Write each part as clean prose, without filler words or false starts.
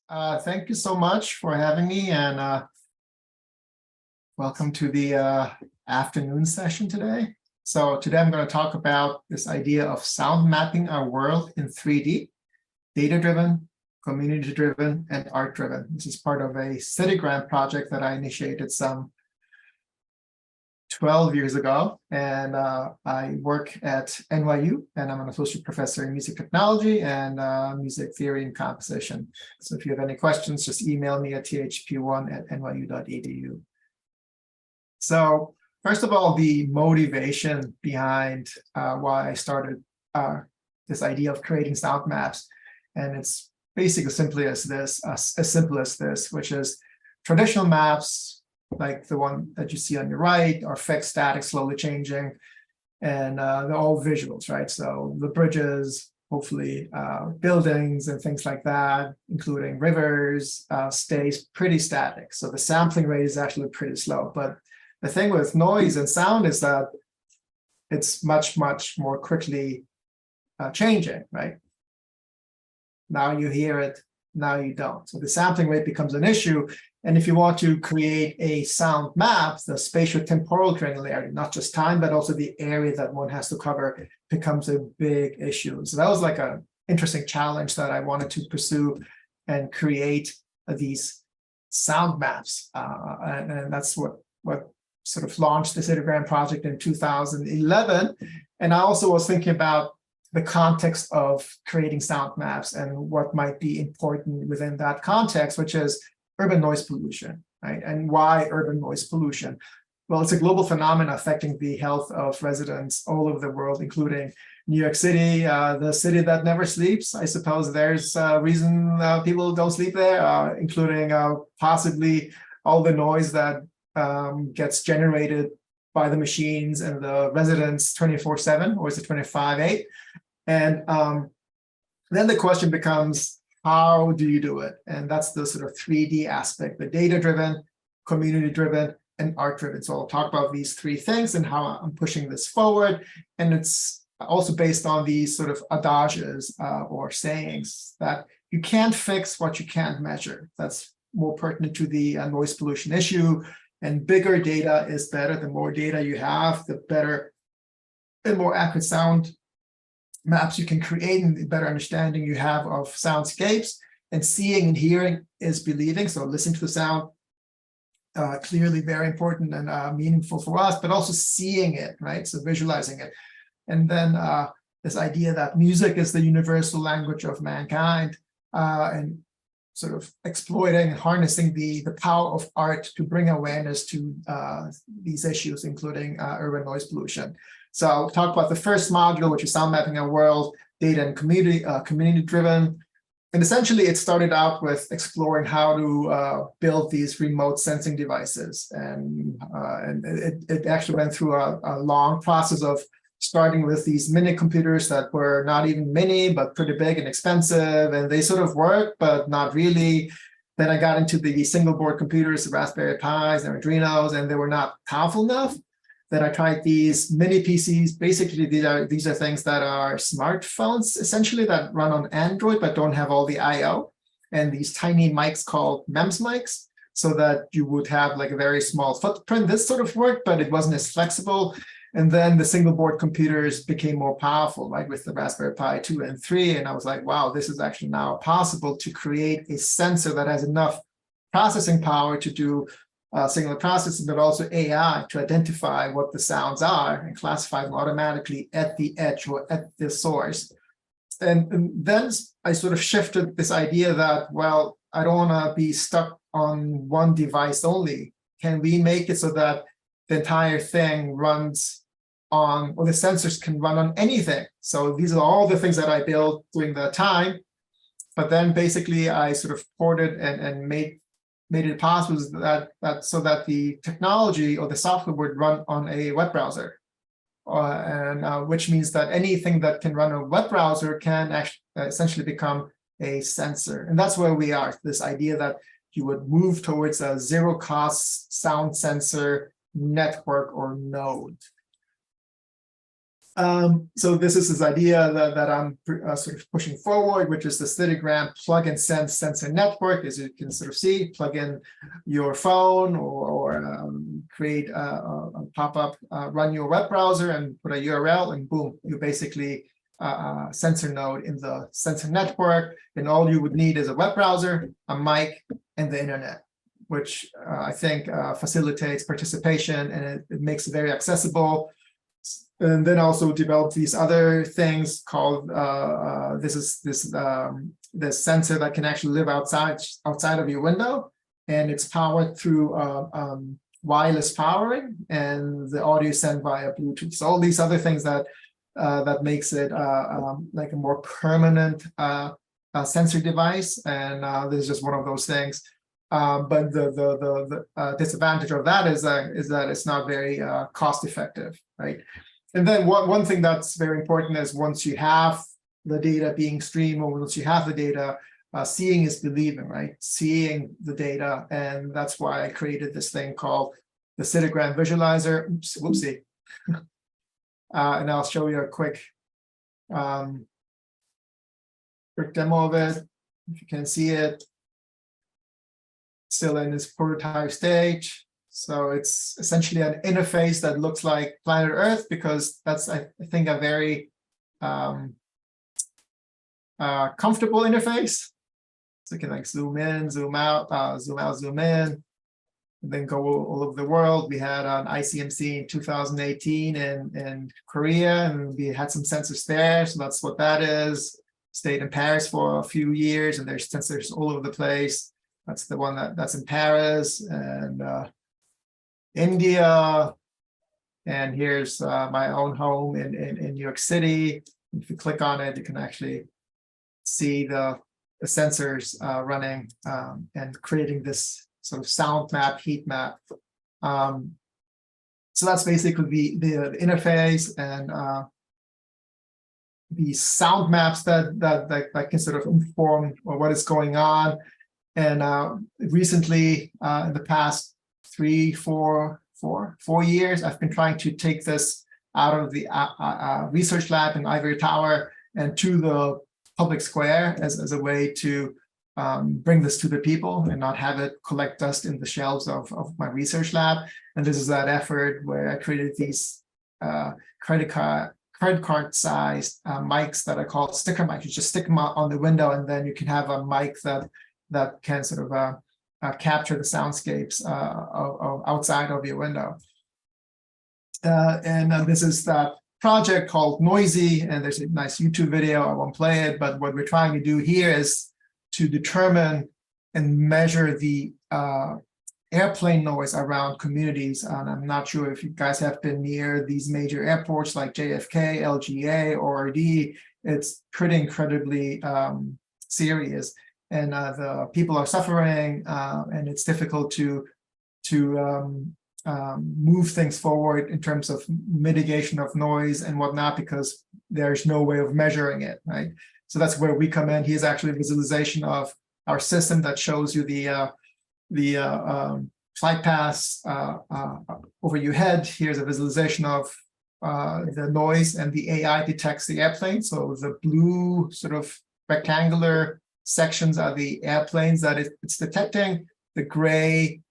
Thank you so much for having me, and welcome to the afternoon session today. So today I'm going to talk about this idea of sound mapping our world in 3D, data-driven, community-driven, and art-driven. This is part of a Citygram project that I initiated some 12 years ago, and I work at NYU, and I'm an associate professor in music technology and music theory and composition. So if you have any questions, just email me at thp1@nyu.edu. So first of all, the motivation behind why I started this idea of creating sound maps, and it's basically simply as simple as this, which is traditional maps, like the one that you see on your right, are fixed, static, slowly changing, and they're all visuals, right? So the bridges, hopefully buildings and things like that, including rivers, stays pretty static. So the sampling rate is actually pretty slow. But the thing with noise and sound is that it's much, much more quickly changing, right? Now you hear it, now you don't. So the sampling rate becomes an issue. And if you want to create a sound map, the spatial-temporal granularity, not just time, but also the area that one has to cover, becomes a big issue. So that was like an interesting challenge that I wanted to pursue and create these sound maps. And that's what sort of launched the Citygram project in 2011. And I also was thinking about the context of creating sound maps and what might be important within that context, which is urban noise pollution, right? And why urban noise pollution? Well, it's a global phenomenon affecting the health of residents all over the world, including New York City, the city that never sleeps. I suppose there's a reason people don't sleep there, including possibly all the noise that gets generated by the machines and the residents 24/7, or is it 25/8? And then the question becomes, how do you do it? And that's the sort of 3D aspect, the data-driven, community-driven, and art-driven. So I'll talk about these three things and how I'm pushing this forward. And it's also based on these sort of adages or sayings that you can't fix what you can't measure. That's more pertinent to the noise pollution issue. And bigger data is better. The more data you have, the better and more accurate sound maps you can create, and the better understanding you have of soundscapes. And seeing and hearing is believing. So listening to the sound, clearly very important and meaningful for us, but also seeing it, right? So visualizing it. And then this idea that music is the universal language of mankind, and sort of exploiting and harnessing the power of art to bring awareness to these issues, including urban noise pollution. So I'll talk about the first module, which is sound mapping our world, data and community-driven. And essentially, it started out with exploring how to build these remote sensing devices. And it actually went through a long process of starting with these mini computers that were not even mini, but pretty big and expensive. And they sort of worked, but not really. Then I got into the single board computers, the Raspberry Pis, and Arduinos, and they were not powerful enough. Then I tried these mini PCs. Basically, these are things that are smartphones, essentially, that run on Android, but don't have all the I/O. And these tiny mics called MEMS mics, so that you would have like a very small footprint. This sort of worked, but it wasn't as flexible. And then the single board computers became more powerful, right, with the Raspberry Pi 2 and 3. And I was like, wow, this is actually now possible to create a sensor that has enough processing power to do signal processing, but also AI to identify what the sounds are and classify them automatically at the edge or at the source. And then I sort of shifted this idea that, well, I don't want to be stuck on one device only. Can we make it so that the entire thing runs on, or the sensors can run on anything? So these are all the things that I built during the time. But then basically I sort of ported and made it possible so that the technology or the software would run on a web browser, which means that anything that can run a web browser can actually essentially become a sensor. And that's where we are, this idea that you would move towards a zero-cost sound sensor network or node. So this is idea that I'm sort of pushing forward, which is the Citygram plug and sense sensor network. As you can sort of see, plug in your phone or create a pop-up, run your web browser and put a URL, and boom, you basically a sensor node in the sensor network. And all you would need is a web browser, a mic, and the internet, which I think facilitates participation, and it makes it very accessible. And then also develop these other things called this sensor that can actually live outside of your window, and it's powered through wireless powering, and the audio is sent via Bluetooth. So all these other things that makes it like a more permanent sensor device, and this is just one of those things. But the disadvantage of that is that it's not very cost effective, right? And then one thing that's very important is once you have the data being streamed, or once you have the data, seeing is believing, right? Seeing the data, and that's why I created this thing called the Citygram visualizer. Oops, whoopsie. And I'll show you a quick demo of it, if you can see it. Still in this prototype stage. So it's essentially an interface that looks like planet Earth, because that's, I think, a very comfortable interface. So you can like zoom in, zoom out, zoom out, zoom in, and then go all over the world. We had an ICMC in 2018 in Korea, and we had some sensors there. So that's what that is. Stayed in Paris for a few years, and there's sensors all over the place. That's the one that's in Paris, and India, and here's my own home in New York City. If you click on it, you can actually see the sensors running and creating this sort of sound map, heat map. So that's basically the interface, and the sound maps that can sort of inform what is going on. And recently, in the past 4 years, I've been trying to take this out of the research lab in Ivory Tower and to the public square as a way to bring this to the people and not have it collect dust in the shelves of my research lab. And this is that effort where I created these credit card sized mics that I call sticker mics. You just stick them on the window, and then you can have a mic that can sort of capture the soundscapes outside of your window. And this is that project called Noisy, and there's a nice YouTube video. I won't play it, but what we're trying to do here is to determine and measure the airplane noise around communities. And I'm not sure if you guys have been near these major airports like JFK, LGA, ORD. It's pretty incredibly serious. And the people are suffering, and it's difficult to move things forward in terms of mitigation of noise and whatnot, because there's no way of measuring it, right? So that's where we come in. Here's actually a visualization of our system that shows you the flight paths over your head. Here's a visualization of the noise, and the AI detects the airplane. So the blue sort of rectangular sections are the airplanes that it's detecting. The gray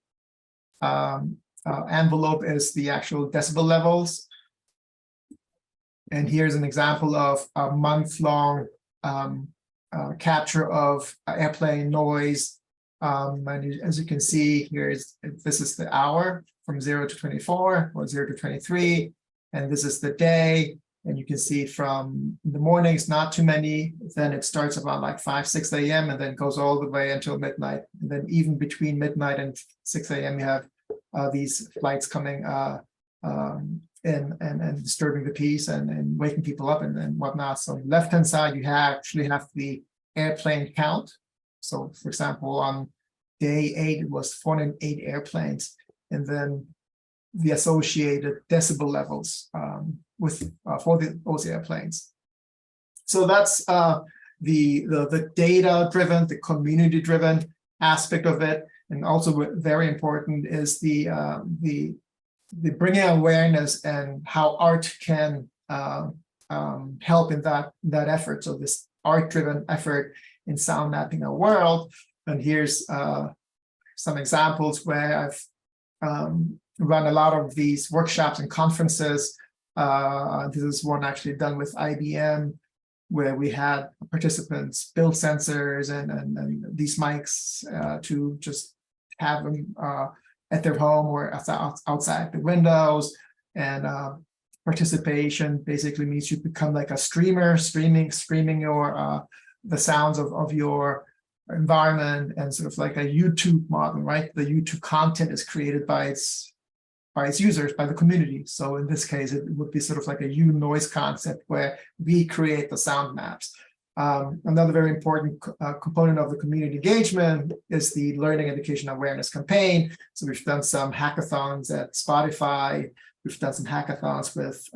envelope is the actual decibel levels. And here's an example of a month-long capture of airplane noise. And as you can see, this is the hour from 0 to 24 or 0 to 23. And this is the day. And you can see from the mornings, not too many. Then it starts about like 5, 6 a.m. and then goes all the way until midnight. And then even between midnight and 6 a.m., you have these flights coming in and disturbing the peace and waking people up and whatnot. So on the left-hand side, you actually have the airplane count. So for example, on day 8, it was 408 airplanes. And then the associated decibel levels for those airplanes. So that's the data-driven, the community-driven aspect of it, and also very important is the bringing awareness and how art can help in that effort. So this art-driven effort in sound mapping our world. And here's some examples where I've run a lot of these workshops and conferences. This is one actually done with IBM, where we had participants build sensors and these mics to just have them at their home or outside the windows. And participation basically means you become like a streamer, streaming your the sounds of your environment, and sort of like a YouTube model, right? The YouTube content is created by its users, by the community. So in this case, it would be sort of like a U-noise concept where we create the sound maps. Another very important component of the community engagement is the Learning, Education, Awareness campaign. So we've done some hackathons at Spotify. We've done some hackathons with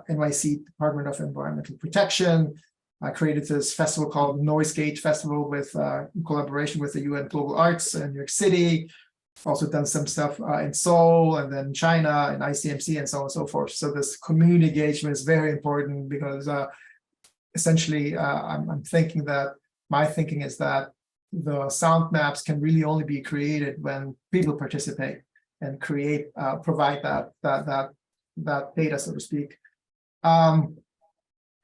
NYC Department of Environmental Protection. I created this festival called Noise Gate Festival with in collaboration with the UN Global Arts in New York City. Also done some stuff in Seoul and then China and ICMC and so on and so forth. So this community engagement is very important because essentially I'm thinking that my thinking is that the sound maps can really only be created when people participate and create provide that data, so to speak.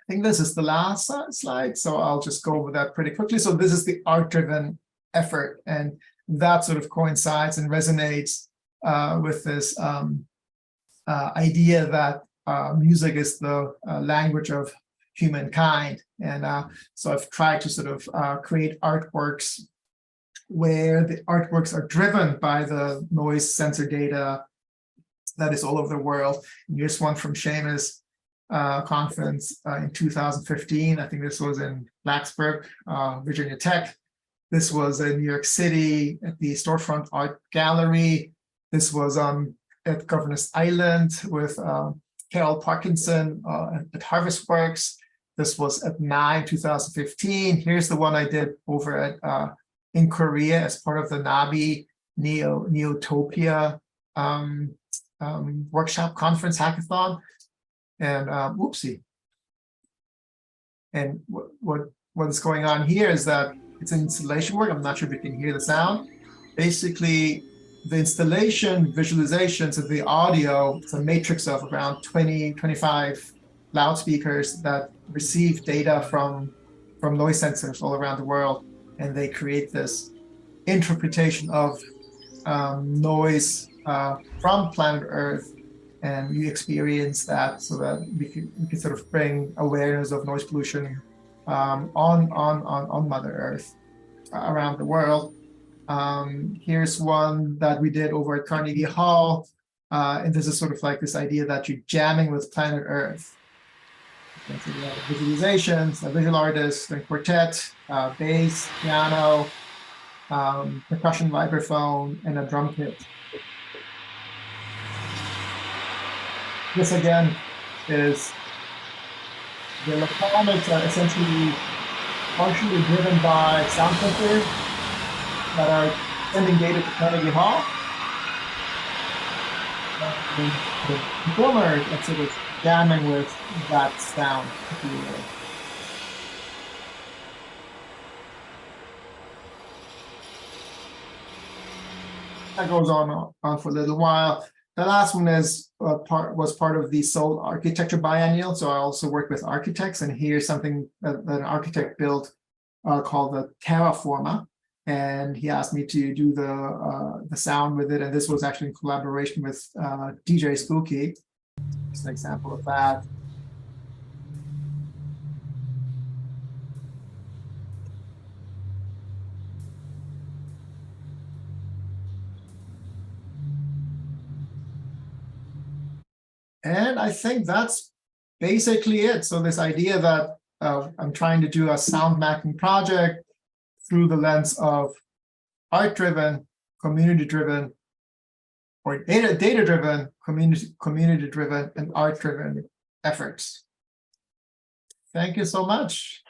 I think this is the last slide, so I'll just go over that pretty quickly. So this is the art-driven effort, and that sort of coincides and resonates with this idea that music is the language of humankind. And so I've tried to sort of create artworks where the artworks are driven by the noise sensor data that is all over the world. And here's one from Seamus conference in 2015. I think this was in Blacksburg, Virginia Tech. This was in New York City at the Storefront Art Gallery. This was at Governor's Island with Carol Parkinson at Harvest Works. This was at NAI 2015. Here's the one I did over at in Korea as part of the Nabi Neotopia workshop conference hackathon. And whoopsie. And what is going on here is that it's an installation work. I'm not sure if you can hear the sound. Basically, the installation visualizations of the audio, it's a matrix of around 25 loudspeakers that receive data from noise sensors all around the world. And they create this interpretation of noise from planet Earth. And we experience that so that we can sort of bring awareness of noise pollution on Mother Earth around the world. Here's one that we did over at Carnegie Hall. And this is sort of like this idea that you're jamming with planet Earth. So we have visualizations, a visual artist, a quartet, bass, piano, percussion vibraphone, and a drum kit. This again is the electronics are essentially partially driven by sound sensors that are sending data to Carnegie Hall. The performer is sort of jamming with that sound, if you will. That goes on for a little while. The last one is was part of the Seoul Architecture Biennial. So I also work with architects, and here's something that an architect built called the Terraforma, and he asked me to do the sound with it. And this was actually in collaboration with DJ Spooky. Just an example of that. And I think that's basically it. So this idea that I'm trying to do a sound mapping project through the lens of art-driven, community-driven, or data-driven, community-driven, and art-driven efforts. Thank you so much.